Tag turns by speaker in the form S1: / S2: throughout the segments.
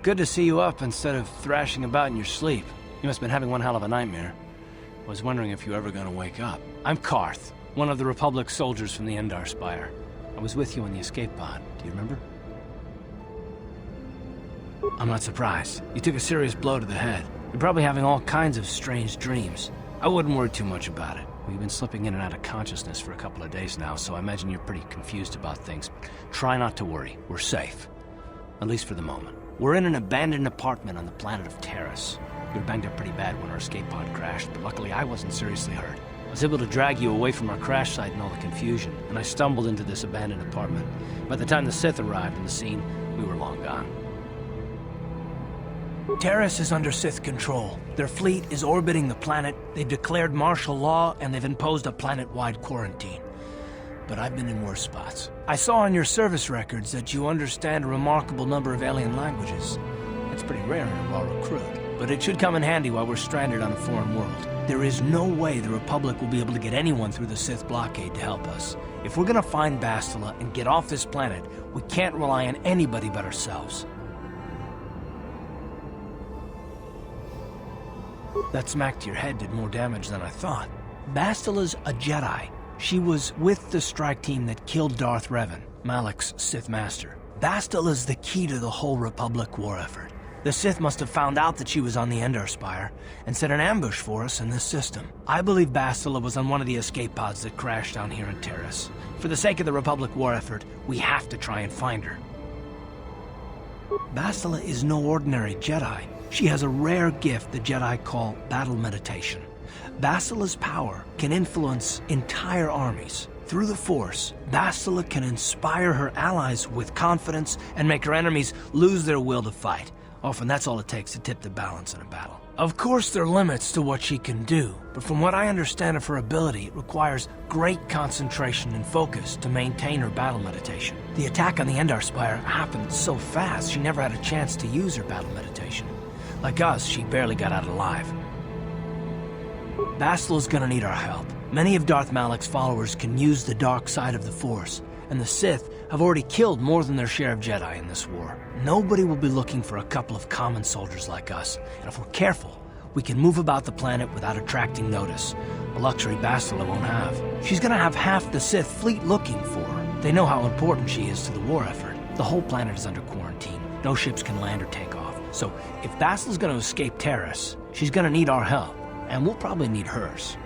S1: Good to see you up instead of thrashing about in your sleep. You must have been having one hell of a nightmare. I was wondering if you were ever gonna wake up. I'm Karth, one of the Republic soldiers from the Endar Spire. I was with you in the escape pod. Do you remember? I'm not surprised. You took a serious blow to the head. You're probably having all kinds of strange dreams. I wouldn't worry too much about it. We've been slipping in and out of consciousness for a couple of days now, so I imagine you're pretty confused about things. Try not to worry. We're safe. At least for the moment. We're in an abandoned apartment on the planet of Taris. We were banged up pretty bad when our escape pod crashed, but luckily I wasn't seriously hurt. I was able to drag you away from our crash site and all the confusion, and I stumbled into this abandoned apartment. By the time the Sith arrived in the scene, we were long gone. Taris is under Sith control. Their fleet is orbiting the planet, they've declared martial law, and they've imposed a planet-wide quarantine. But I've been in worse spots. I saw on your service records that you understand a remarkable number of alien languages. That's pretty rare in a raw recruit, but it should come in handy while we're stranded on a foreign world. There is no way the Republic will be able to get anyone through the Sith blockade to help us. If we're gonna find Bastila and get off this planet, we can't rely on anybody but ourselves. That smack to your head did more damage than I thought. Bastila's a Jedi. She was with the strike team that killed Darth Revan, Malak's Sith Master. Bastila's the key to the whole Republic war effort. The Sith must have found out that she was on the Endar Spire and set an ambush for us in this system. I believe Bastila was on one of the escape pods that crashed down here in Taris. For the sake of the Republic war effort, we have to try and find her. Bastila is no ordinary Jedi. She has a rare gift the Jedi call battle meditation. Bastila's power can influence entire armies. Through the Force, Bastila can inspire her allies with confidence and make her enemies lose their will to fight. Often that's all it takes to tip the balance in a battle. Of course there are limits to what she can do, but from what I understand of her ability, it requires great concentration and focus to maintain her battle meditation. The attack on the Endar Spire happened so fast she never had a chance to use her battle meditation. Like us, she barely got out alive. Bastila's gonna need our help. Many of Darth Malak's followers can use the dark side of the Force, and the Sith have already killed more than their share of Jedi in this war. Nobody will be looking for a couple of common soldiers like us, and if we're careful, we can move about the planet without attracting notice, a luxury Bastila won't have. She's gonna have half the Sith fleet looking for her. They know how important she is to the war effort. The whole planet is under quarantine. No ships can land or take off. So if Bastila's gonna escape Taris, she's gonna need our help. And we'll probably need hers.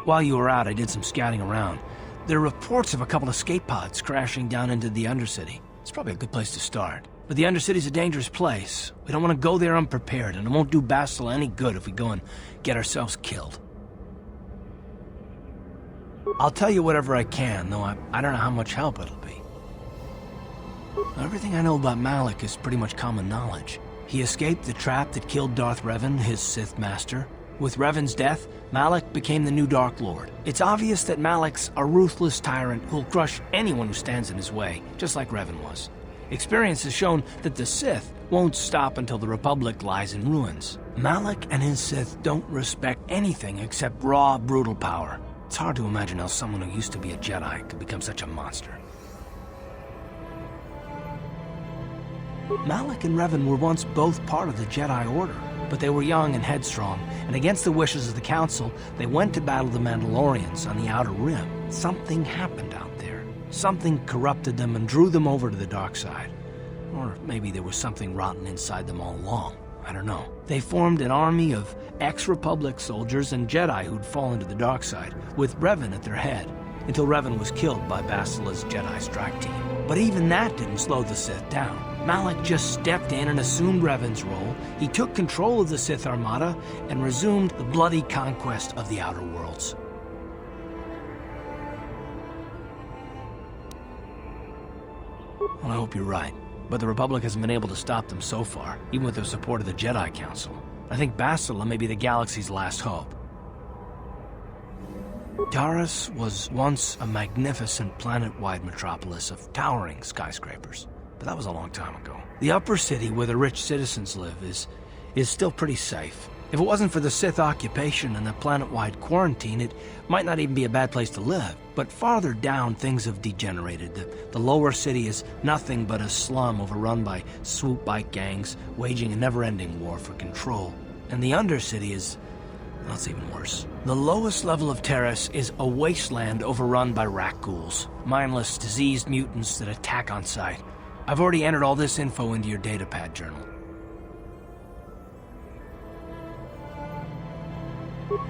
S1: While you were out, I did some scouting around. There are reports of a couple of escape pods crashing down into the Undercity. It's probably a good place to start. But the Undercity's a dangerous place. We don't want to go there unprepared, and it won't do Bastila any good if we go and get ourselves killed. I'll tell you whatever I can, though I don't know how much help it'll be. Everything I know about Malak is pretty much common knowledge. He escaped the trap that killed Darth Revan, his Sith Master. With Revan's death, Malak became the new Dark Lord. It's obvious that Malak's a ruthless tyrant who'll crush anyone who stands in his way, just like Revan was. Experience has shown that the Sith won't stop until the Republic lies in ruins. Malak and his Sith don't respect anything except raw, brutal power. It's hard to imagine how someone who used to be a Jedi could become such a monster. Malak and Revan were once both part of the Jedi Order, but they were young and headstrong, and against the wishes of the Council, they went to battle the Mandalorians on the Outer Rim. Something happened out there. Something corrupted them and drew them over to the dark side. Or maybe there was something rotten inside them all along. I don't know. They formed an army of ex-Republic soldiers and Jedi who'd fallen to the dark side, with Revan at their head, until Revan was killed by Bastila's Jedi strike team. But even that didn't slow the Sith down. Malak just stepped in and assumed Revan's role. He took control of the Sith Armada and resumed the bloody conquest of the Outer Worlds. Well, I hope you're right, but the Republic hasn't been able to stop them so far, even with the support of the Jedi Council. I think Bastila may be the galaxy's last hope. Taris was once a magnificent planet-wide metropolis of towering skyscrapers, but that was a long time ago. The upper city where the rich citizens live is still pretty safe. If it wasn't for the Sith occupation and the planet-wide quarantine, it might not even be a bad place to live. But farther down, things have degenerated. The lower city is nothing but a slum overrun by swoop bike gangs, waging a never-ending war for control. And the undercity is... well, it's even worse. The lowest level of Taris is a wasteland overrun by rat ghouls, mindless, diseased mutants that attack on sight. I've already entered all this info into your datapad journal.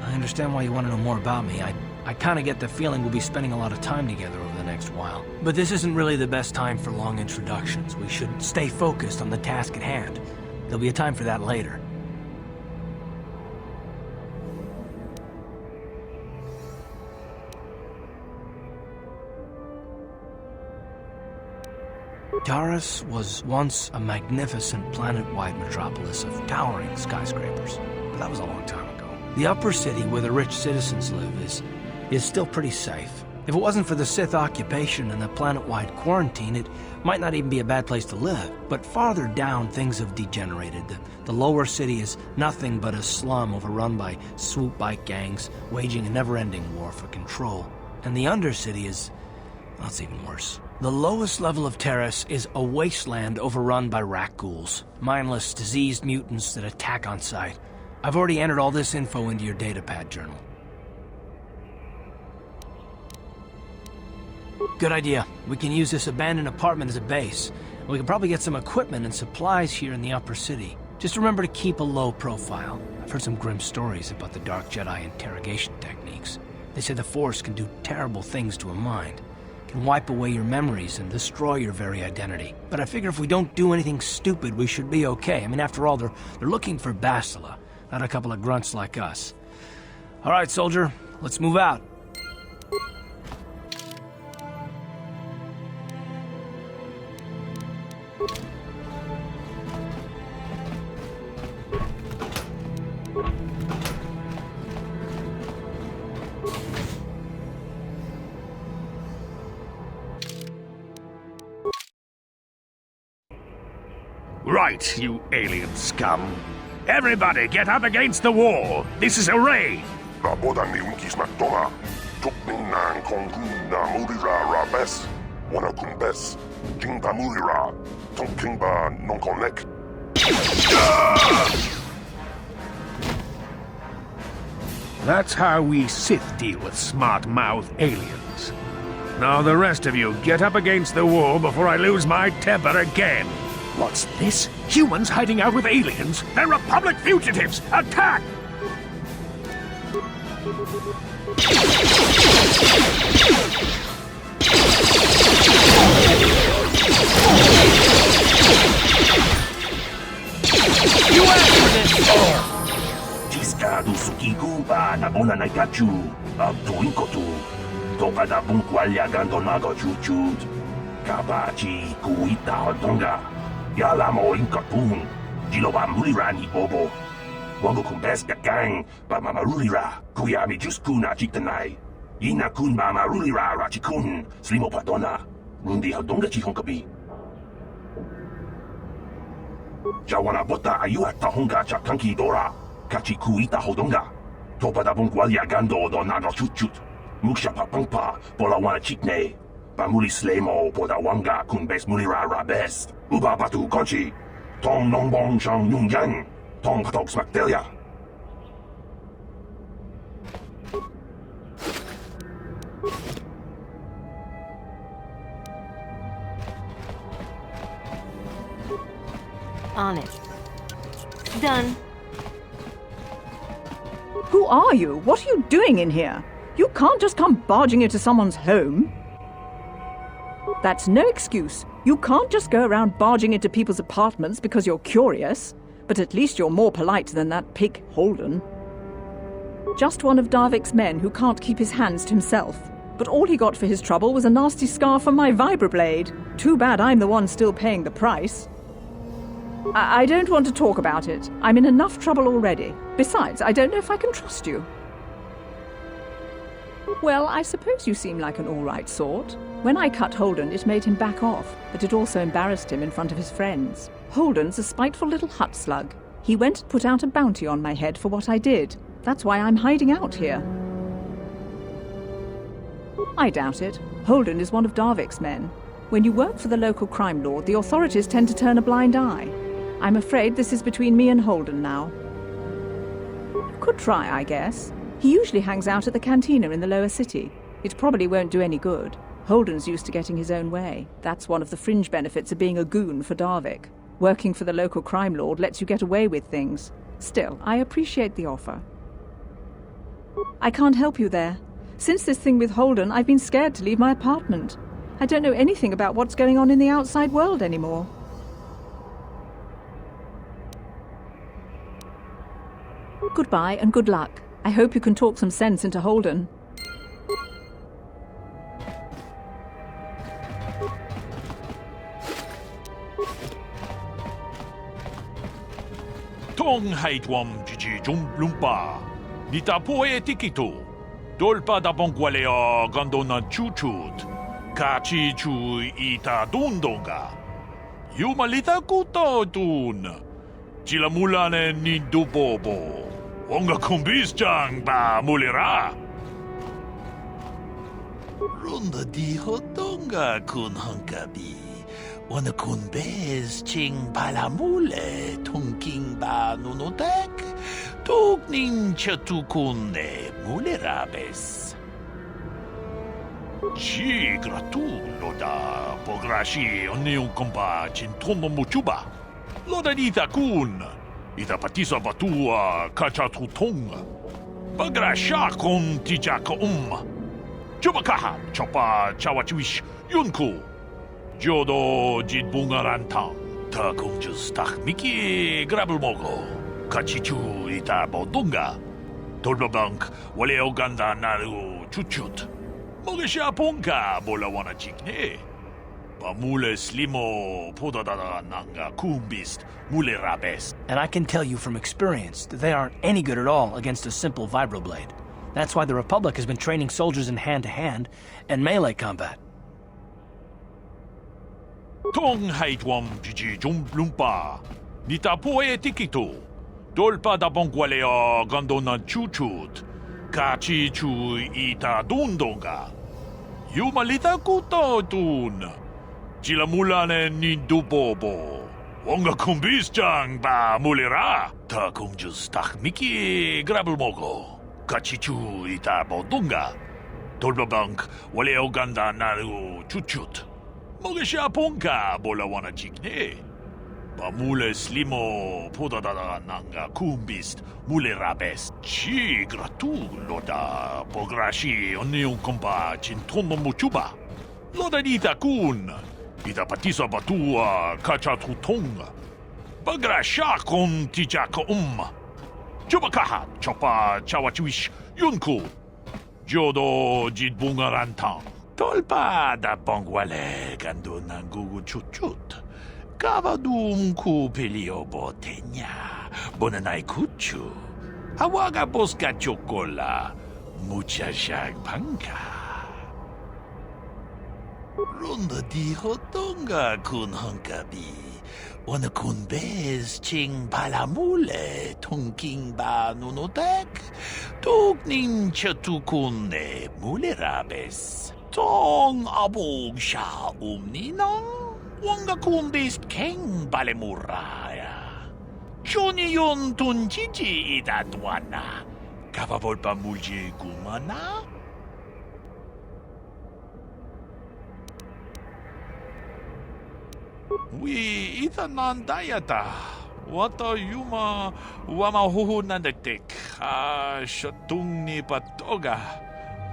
S1: I understand why you want to know more about me. I kind of get the feeling we'll be spending a lot of time together over the next while. But this isn't really the best time for long introductions. We should stay focused on the task at hand. There'll be a time for that later. Taris was once a magnificent planet-wide metropolis of towering skyscrapers, but that was a long time ago. The upper city where the rich citizens live is still pretty safe. If it wasn't for the Sith occupation and the planet-wide quarantine, it might not even be a bad place to live. But farther down, things have degenerated. The lower city is nothing but a slum overrun by swoop bike gangs, waging a never-ending war for control. And the undercity is... well, it's even worse. The lowest level of Taris is a wasteland overrun by rat ghouls, mindless, diseased mutants that attack on sight. I've already entered all this info into your datapad journal. Good idea. We can use this abandoned apartment as a base. We can probably get some equipment and supplies here in the upper city. Just remember to keep a low profile. I've heard some grim stories about the Dark Jedi interrogation techniques. They say the Force can do terrible things to a mind. It can wipe away your memories and destroy your very identity. But I figure if we don't do anything stupid, we should be okay. I mean, after all, they're looking for Bastila, not a couple of grunts like us. All right, soldier, let's move out.
S2: Right, you alien scum. Everybody get up against the wall. This is a raid.
S3: Rabodani unkis naktoma. Tukning nang kongkun na murira rabes. Wana kumbes. Jingda murira. Tongkingba non connect.
S2: That's how we Sith deal with smart-mouthed aliens. Now the rest of you get up against the wall before I lose my temper again. What's this? Humans hiding out with aliens? They're Republic fugitives! Attack!
S1: You asked for this!
S4: Tiskadu sukikuba na bona na gachu. Abtuinkotu. Topa da bunkwalya gandonago chuchut. Kabachi kuita hodonga. Yalamo inkatun, Jiloba Mulirani Bobo. Wango kumbeska gang, ba mamarulira, kuyami juskuna chitanai. Ina kun ba marulira rachikun, slimo padona, rundi hadonga chihonkabi. Jawana bota ayua tahonga chakanki dora, kachiku ita hodonga. Topa da bunkwalya gando do nago chuchut, muksha papangpa, pola wana chikne. Pamuli slemo poda wanga kun bes mulira rabes. Uba batu konchi. Tong nongbong shang yung yang. Tong patok smaktelia.
S5: On it. Done.
S6: Who are you? What are you doing in here? You can't just come barging into someone's home. That's no excuse. You can't just go around barging into people's apartments because you're curious. But at least you're more polite than that pig Holden. Just one of Darvik's men who can't keep his hands to himself. But all he got for his trouble was a nasty scar from my vibroblade. Too bad I'm the one still paying the price. I don't want to talk about it. I'm in enough trouble already. Besides, I don't know if I can trust you. Well, I suppose you seem like an all-right sort. When I cut Holden, it made him back off, but it also embarrassed him in front of his friends. Holden's a spiteful little hut slug. He went and put out a bounty on my head for what I did. That's why I'm hiding out here. I doubt it. Holden is one of Darvik's men. When you work for the local crime lord, the authorities tend to turn a blind eye. I'm afraid this is between me and Holden now. Could try, I guess. He usually hangs out at the cantina in the lower city. It probably won't do any good. Holden's used to getting his own way. That's one of the fringe benefits of being a goon for Darvik. Working for the local crime lord lets you get away with things. Still, I appreciate the offer. I can't help you there. Since this thing with Holden, I've been scared to leave my apartment. I don't know anything about what's going on in the outside world anymore. Goodbye and good luck. I hope you can talk some sense into Holden.
S7: Tong haitwam jiji lumpa. Nita poe tikito. Dolpa da bongwalea gandona chuchut. Kachi chu ita dundonga. Yumalita kuto dun. Chilamulane ni dubobo. Onga kumbis ba mulira.
S4: Runda di hotonga kun hankabi. Wana kun bez ching balamule tungking ba nunotek. Tugnin chatukune mulerabes.
S7: Chi gratulo da pograshi onion kompa chintono muchuba. Loda dita kun. Ita patisa batua kachatutonga. Pagrasha kon tijaka Chubakaha chopa chawachiwish yunku. Jodo jidbungaranta. Ta kunjus tak miki grabulmogo. Kachichu ita bodunga. Tolbabank wale oganda naru chuchut. Mogesha ponka bola wana chikne. Pamule slimo podadada nanga kumbist mule rabes.
S1: And I can tell you from experience that they aren't any good at all against a simple vibroblade. That's why the Republic has been training soldiers in hand-to-hand and melee combat.
S7: Tong haitwam jiji lumpa. Nita poe tikito. Dolpa da bongwalea gandona chuchut. Kachi chu ita dundonga. Yumalita kuto dun. Chilamulane ni dubobo. Onga kumbis ba mulira. Ta kunjus tak miki grabulmogo. Kachichu ita bodunga. Tolbabank wale oganda naru chuchut. Mogesha ponka bola wana chikne. Pamule slimo podadada nanga kumbist mule rabes. Chi gratulo da pograshi onion kompa chintono muchuba. Loda dita kun. Ita patisa batua kachatutonga. Pagrasha kon tijaka Chubakaha chopa chawachiwish yunku. Jodo jidbungaranta. Tolpa da bongwale gando nangugu chuchut. Kavadum ku pelio botenya. Bonanai kuchu. Hawaga boska chocola. Mucha shag panka. Runda di hotonga kun hankabi. Wana kun bez ching palamule tungking ba nunotek. Tugnin chatukune mulerabes. Tong abog sha ninang. Wanga kun bez keng balemuraya. Johnny yon tunjiji idadwana. Kavavolpa mulje gumana. We ita nandayata. Wata yuma wama huhu nandektek. Shatung ni patoga.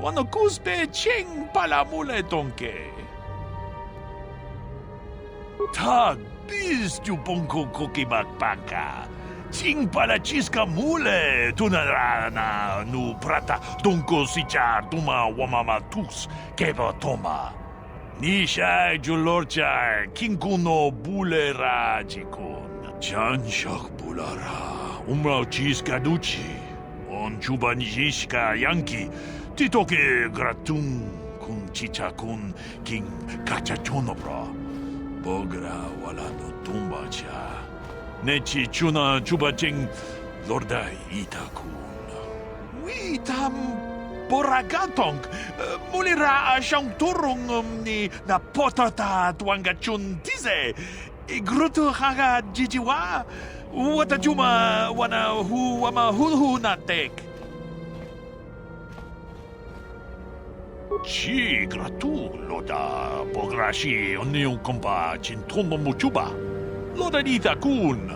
S7: Wano kuspe ching palamule tonke. Tag bis tu ponko koki magpaka. Ching pala chiska mule tunarana nu prata tonko sichar tuma wamama tus keba toma. Nisha julorcha kinkuno bulera jikun. Chanshak bulara. Umrao chiska duchi. On chuba nijishka yanki. Titoke gratum kun chicha kun king kachachonobra. Bogra wala no tumbacha. Nechi chuna chubaching lorda itakun. Witam boragatong mulira siyang turong ni na potata tuangachun tize. Igruto haga jijiwa. Wata juma wana hu wama hulhu natek. Chi gratu loda bograshi onion kompa chintomo muchuba. Loda ita kun.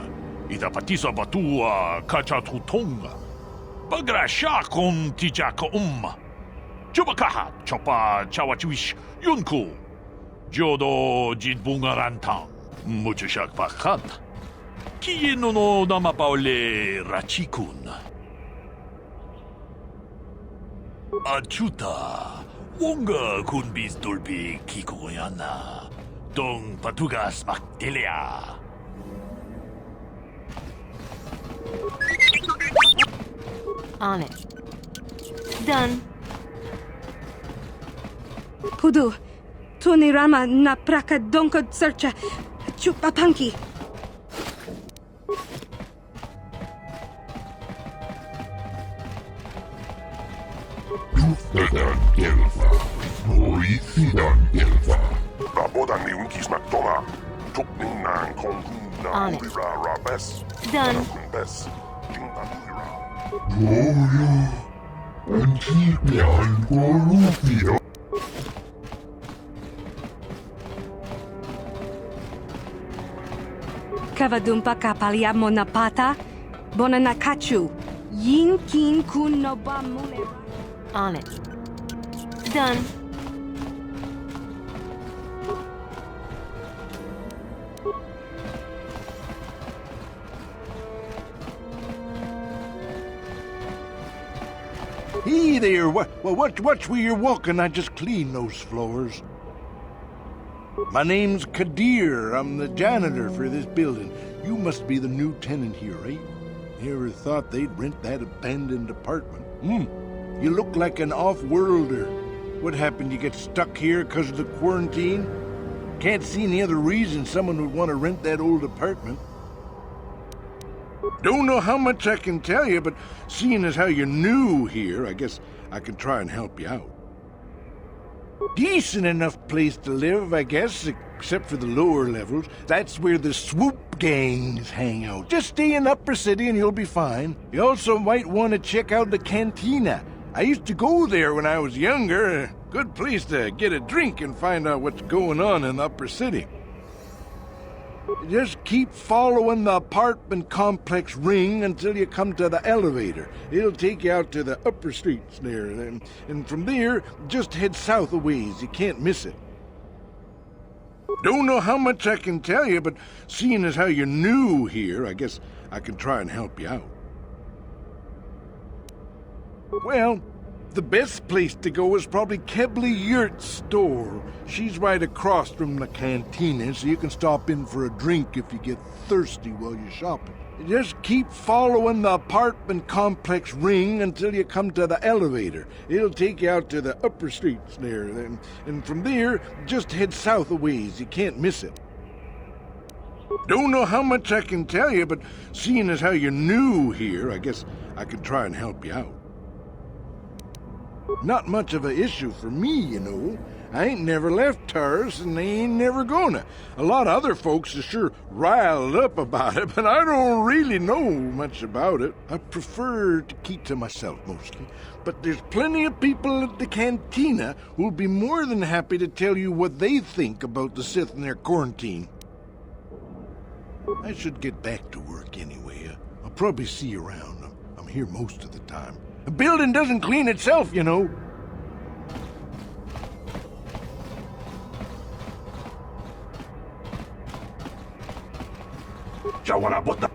S7: Ita patisa batua kacha tutonga. Bagrasha kon tijaka Chubakaha chopa chawachuish yunku. Jodo jidbungarantang. Muchushak pakhan. Kieno no namapaole rachikun. Achuta. Wonga kun bis dolbi kikoyana. Dong patugas maktelia.
S5: On it. Done.
S8: Pudu, tunirama na praka donko searcha chupapanki.
S3: Yhtenän kelva. Noi fidan kelva. Rabodan ni unkis maktoma. Tukninnan konkunna
S5: On it.
S3: mulira rabes.
S5: Done.
S3: Kunbes. Tinga mulira.
S9: Gloria, antipian corrupio.
S8: Kavadumpa kapaliamo na pata, bonanakachu, yin kin kun no ba mune.
S5: On it. Done.
S10: Hey there, watch where you're walking. I just cleaned those floors. My name's Kadir. I'm the janitor for this building. You must be the new tenant here, eh? Never thought they'd rent that abandoned apartment. You look like an off-worlder. What happened? You get stuck here because of the quarantine? Can't see any other reason someone would want to rent that old apartment. Don't know how much I can tell you, but seeing as how you're new here, I guess I can try and help you out. Decent enough place to live, I guess, except for the lower levels. That's where the swoop gangs hang out. Just stay in Upper City and you'll be fine. You also might want to check out the cantina. I used to go there when I was younger. Good place to get a drink and find out what's going on in the Upper City. Just keep following the apartment complex ring until you come to the elevator. It'll take you out to the upper streets there. And from there, just head south a ways. You can't miss it. Don't know how much I can tell you, but seeing as how you're new here, I guess I can try and help you out. Well, the best place to go is probably Kebley Yurt's store. She's right across from the cantina, so you can stop in for a drink if you get thirsty while you're shopping. Just keep following the apartment complex ring until you come to the elevator. It'll take you out to the upper streets there. And from there, just head south a ways. You can't miss it. Don't know how much I can tell you, but seeing as how you're new here, I guess I can try and help you out. Not much of an issue for me, you know. I ain't never left Taris, and they ain't never gonna. A lot of other folks are sure riled up about it, but I don't really know much about it. I prefer to keep to myself mostly. But there's plenty of people at the cantina who'll be more than happy to tell you what they think about the Sith and their quarantine. I should get back to work anyway. I'll probably see you around. I'm here most of the time. The building doesn't clean itself, you know.
S4: Chawana bota